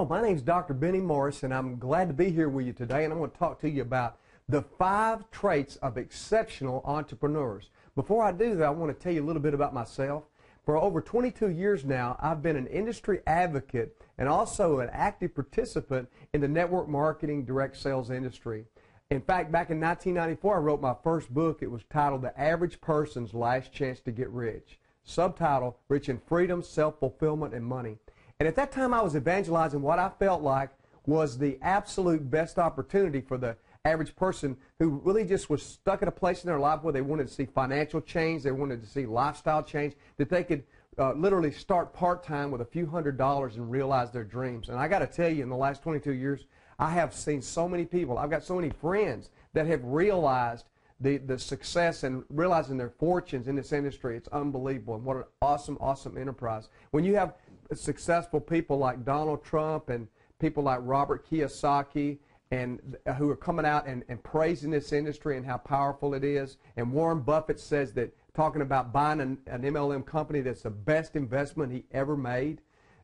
Hello, my name is Dr. Benny Morris, and I'm glad to be here with you today, and I'm going to talk to you about the 5 traits of exceptional entrepreneurs. Before I do that, I want to tell you a little bit about myself. For over 22 years now, I've been an industry advocate and also an active participant in the network marketing direct sales industry. In fact, back in 1994, I wrote my first book. It was titled The Average Person's Last Chance to Get Rich. Subtitle, Rich in Freedom, Self-Fulfillment, and Money. And at that time, I was evangelizing what I felt like was the absolute best opportunity for the average person who really just was stuck in a place in their life where they wanted to see financial change, they wanted to see lifestyle change, that they could literally start part-time with a few $100s and realize their dreams. And I got to tell you, in the last 22 years, I have seen so many people, I've got so many friends that have realized the success and realizing their fortunes in this industry. It's unbelievable, and what an awesome, awesome enterprise. When you have successful people like Donald Trump and people like Robert Kiyosaki and who are coming out and praising this industry and how powerful it is, and Warren Buffett says that, talking about buying an MLM company that's the best investment he ever made,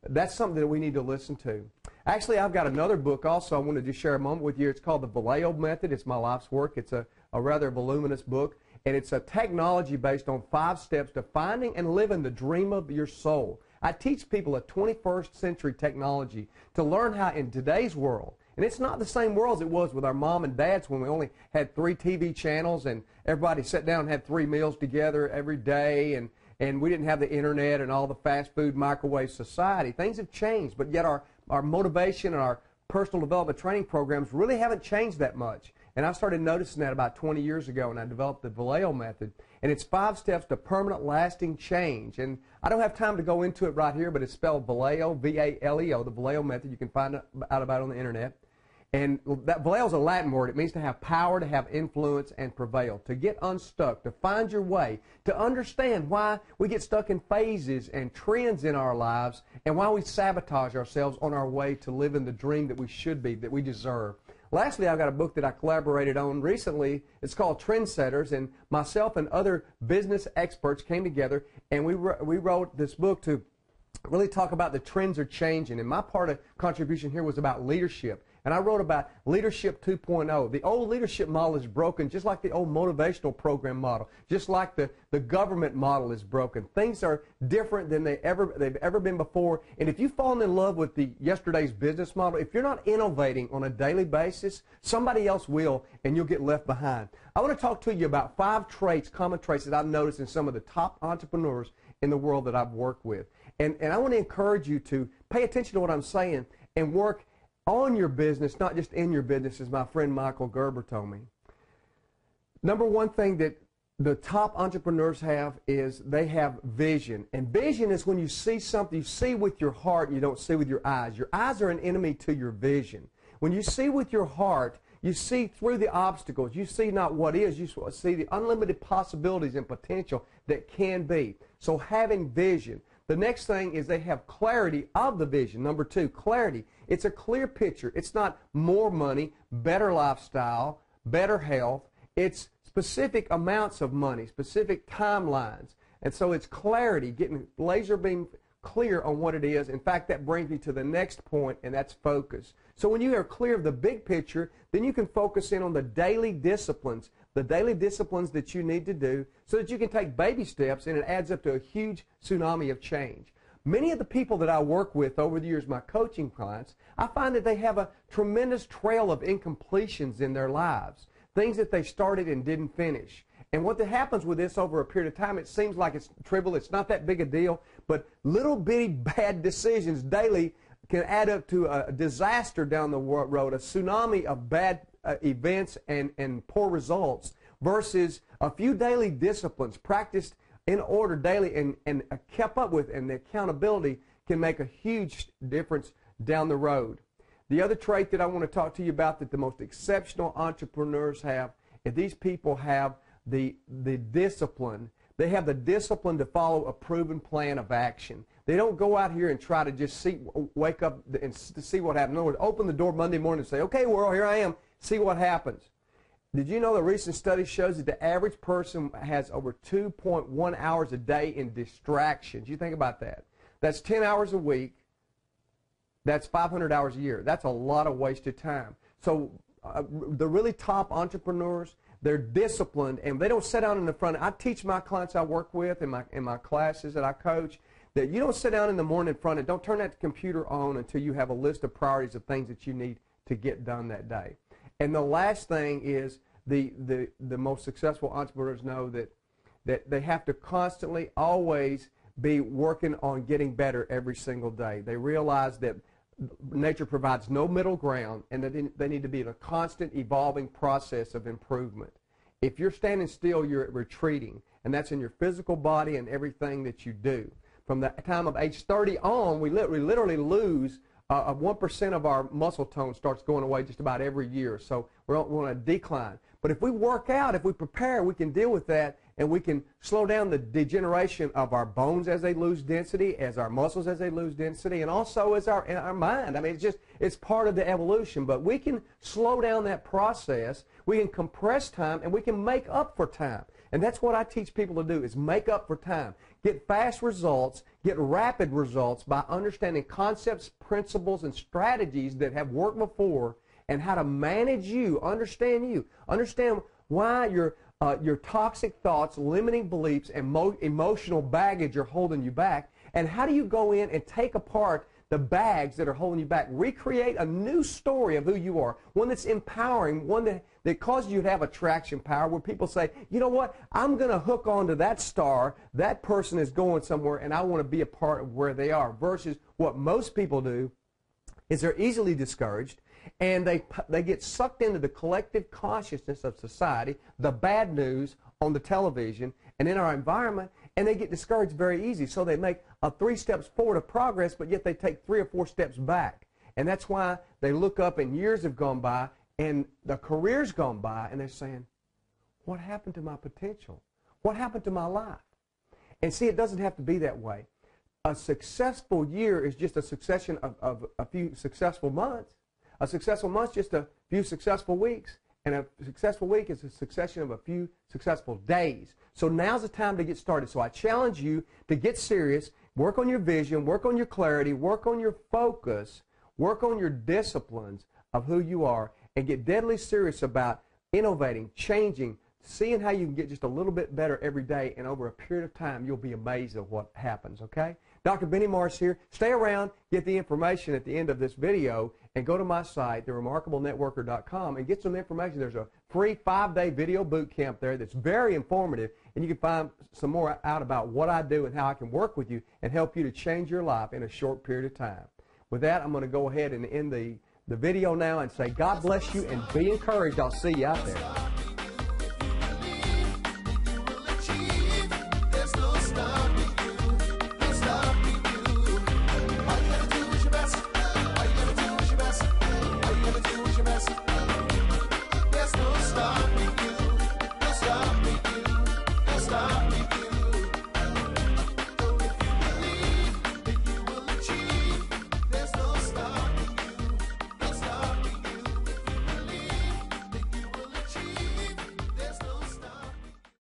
that's something that we need to listen to. Actually, I've got another book also I wanted to share a moment with you. It's called The Vallejo Method. It's my life's work. It's a rather voluminous book, and it's a technology based on 5 steps to finding and living the dream of your soul. I teach people a 21st century technology to learn how in today's world, and it's not the same world as it was with our mom and dads when we only had 3 TV channels and everybody sat down and had 3 meals together every day, and we didn't have the internet and all the fast food microwave society. Things have changed, but yet our motivation and our personal development training programs really haven't changed that much. And I started noticing that about 20 years ago, and I developed the Vallejo Method. And it's 5 steps to permanent, lasting change. And I don't have time to go into it right here, but it's spelled Vallejo, V-A-L-E-O, the Vallejo Method. You can find out about it on the internet. And that Vallejo is a Latin word. It means to have power, to have influence, and prevail, to get unstuck, to find your way, to understand why we get stuck in phases and trends in our lives, and why we sabotage ourselves on our way to living the dream that we should be, that we deserve. Lastly, I've got a book that I collaborated on recently. It's called Trendsetters, and myself and other business experts came together, and we wrote this book to really talk about the trends are changing. And my part of contribution here was about leadership. And I wrote about Leadership 2.0. The old leadership model is broken, just like the old motivational program model, just like the government model is broken. Things are different than they've ever been before. And if you've fallen in love with yesterday's business model, if you're not innovating on a daily basis, somebody else will, and you'll get left behind. I want to talk to you about 5 traits, common traits that I've noticed in some of the top entrepreneurs in the world that I've worked with. And I want to encourage you to pay attention to what I'm saying and work on your business, not just in your business, as my friend Michael Gerber told me. Number one thing that the top entrepreneurs have is they have vision. And vision is when you see something, you see with your heart and you don't see with your eyes. Your eyes are an enemy to your vision. When you see with your heart, you see through the obstacles. You see not what is, you see the unlimited possibilities and potential that can be. So having vision. The next thing is they have clarity of the vision. Number 2, clarity. It's a clear picture. It's not more money, better lifestyle, better health. It's specific amounts of money, specific timelines. And so it's clarity, getting laser beam clear on what it is. In fact, that brings me to the next point, and that's focus. So when you are clear of the big picture, then you can focus in on the daily disciplines that you need to do so that you can take baby steps, and it adds up to a huge tsunami of change. Many of the people that I work with over the years, my coaching clients, I find that they have a tremendous trail of incompletions in their lives, things that they started and didn't finish. And what happens with this over a period of time, it seems like it's trivial, it's not that big a deal, but little bitty bad decisions daily can add up to a disaster down the road, a tsunami of bad events and poor results, versus a few daily disciplines practiced in order daily and kept up with, and the accountability can make a huge difference down the road. The other trait that I want to talk to you about that the most exceptional entrepreneurs have is these people have the discipline. They have the discipline to follow a proven plan of action. They don't go out here and try to just wake up and see what happens. In other words, open the door Monday morning and say, okay, world, here I am, see what happens. Did you know the recent study shows that the average person has over 2.1 hours a day in distractions? You think about that. That's 10 hours a week, That's 500 hours a year. That's a lot of wasted time. So the really top entrepreneurs, they're disciplined, and they don't sit down in the front. I teach my clients I work with in my classes that I coach that you don't sit down in the morning in front and don't turn that computer on until you have a list of priorities of things that you need to get done that day. And the last thing is the most successful entrepreneurs know that they have to constantly, always be working on getting better every single day. They realize that nature provides no middle ground, and that they need to be in a constant evolving process of improvement. If you're standing still, you're retreating, and that's in your physical body and everything that you do. From the time of age 30 on, we literally lose 1% of our muscle tone starts going away just about every year. So we're on a decline. But if we work out, if we prepare, we can deal with that, and we can slow down the degeneration of our bones as they lose density, as our muscles as they lose density, and also as our mind. I mean, it's part of the evolution. But we can slow down that process. We can compress time, and we can make up for time. And that's what I teach people to do, is make up for time. Get fast results, get rapid results by understanding concepts, principles, and strategies that have worked before, and how to manage you, understand why your toxic thoughts, limiting beliefs, and emotional baggage are holding you back, and how do you go in and take apart the bags that are holding you back, recreate a new story of who you are, one that's empowering, one that causes you to have attraction power, where people say, you know what, I'm going to hook onto that star, that person is going somewhere, and I want to be a part of where they are, versus what most people do is they're easily discouraged, and they get sucked into the collective consciousness of society, the bad news on the television and in our environment, and they get discouraged very easy. So they make 3 steps forward of progress, but yet they take 3 or 4 steps back. And that's why they look up and years have gone by and the career's gone by, and they're saying, what happened to my potential? What happened to my life? And see, it doesn't have to be that way. A successful year is just a succession of a few successful months. A successful month is just a few successful weeks. And a successful week is a succession of a few successful days. So now's the time to get started. So I challenge you to get serious, work on your vision, work on your clarity, work on your focus, work on your disciplines of who you are, and get deadly serious about innovating, changing, seeing how you can get just a little bit better every day, and over a period of time, you'll be amazed at what happens, okay? Dr. Benny Morris here. Stay around, get the information at the end of this video, and go to my site, theremarkablenetworker.com, and get some information. There's a free 5-day video boot camp there that's very informative, and you can find some more out about what I do and how I can work with you and help you to change your life in a short period of time. With that, I'm going to go ahead and end the video now and say God bless you and be encouraged. I'll see you out there.